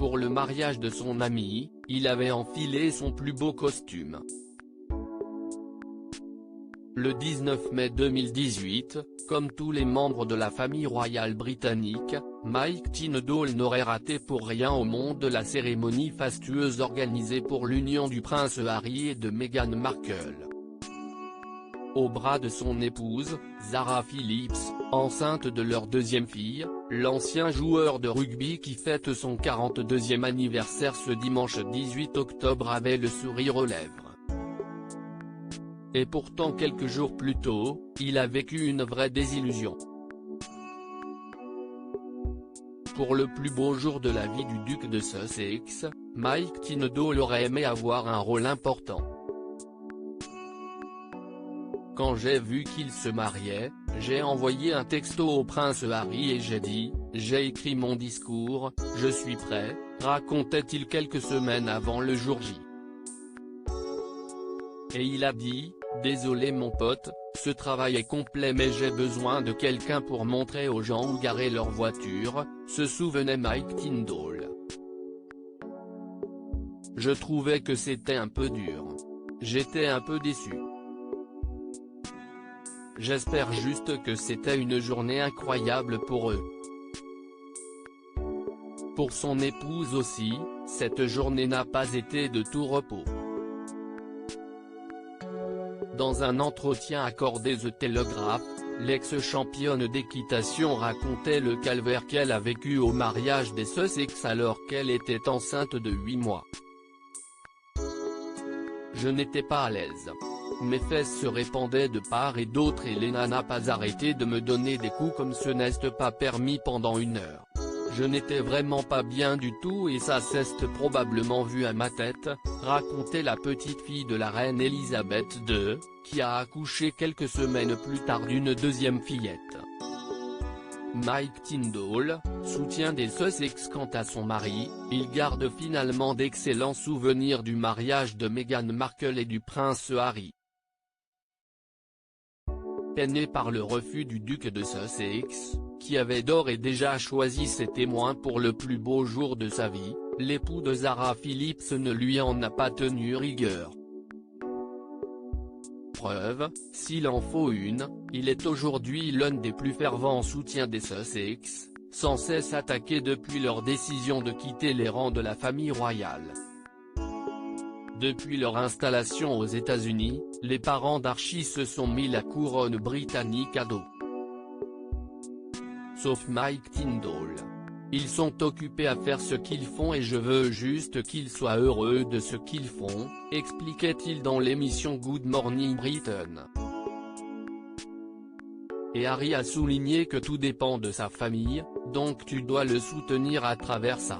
Pour le mariage de son ami, il avait enfilé son plus beau costume. Le 19 mai 2018, comme tous les membres de la famille royale britannique, Mike Tindall n'aurait raté pour rien au monde la cérémonie fastueuse organisée pour l'union du prince Harry et de Meghan Markle. Au bras de son épouse, Zara Phillips, enceinte de leur deuxième fille, l'ancien joueur de rugby qui fête son 42e anniversaire ce dimanche 18 octobre avait le sourire aux lèvres. Et pourtant quelques jours plus tôt, il a vécu une vraie désillusion. Pour le plus beau jour de la vie du duc de Sussex, Mike Tindall aurait aimé avoir un rôle important. Quand j'ai vu qu'il se mariait, j'ai envoyé un texto au prince Harry et j'ai dit « J'ai écrit mon discours, je suis prêt », racontait-il quelques semaines avant le jour J. Et il a dit « Désolé mon pote, ce travail est complet mais j'ai besoin de quelqu'un pour montrer aux gens où garer leur voiture », se souvenait Mike Tindall. Je trouvais que c'était un peu dur. J'étais un peu déçu. J'espère juste que c'était une journée incroyable pour eux. Pour son épouse aussi, cette journée n'a pas été de tout repos. Dans un entretien accordé The Telegraph, l'ex-championne d'équitation racontait le calvaire qu'elle a vécu au mariage des Sussex alors qu'elle était enceinte de 8 mois. Je n'étais pas à l'aise. Mes fesses se répandaient de part et d'autre et Lena n'a pas arrêté de me donner des coups comme ce n'est pas permis pendant 1 heure. Je n'étais vraiment pas bien du tout et ça s'est probablement vu à ma tête, racontait la petite fille de la reine Elisabeth II, qui a accouché quelques semaines plus tard d'une deuxième fillette. Mike Tindall, soutien des Sussex quant à son mari, il garde finalement d'excellents souvenirs du mariage de Meghan Markle et du prince Harry. Peiné par le refus du duc de Sussex, qui avait d'ores et déjà choisi ses témoins pour le plus beau jour de sa vie, l'époux de Zara Phillips ne lui en a pas tenu rigueur. Preuve, s'il en faut une, il est aujourd'hui l'un des plus fervents soutiens des Sussex, sans cesse attaqués depuis leur décision de quitter les rangs de la famille royale. Depuis leur installation aux États-Unis, les parents d'Archie se sont mis la couronne britannique à dos. Sauf Mike Tindall. Ils sont occupés à faire ce qu'ils font et je veux juste qu'ils soient heureux de ce qu'ils font, expliquait-il dans l'émission Good Morning Britain. Et Harry a souligné que tout dépend de sa famille, donc tu dois le soutenir à travers ça.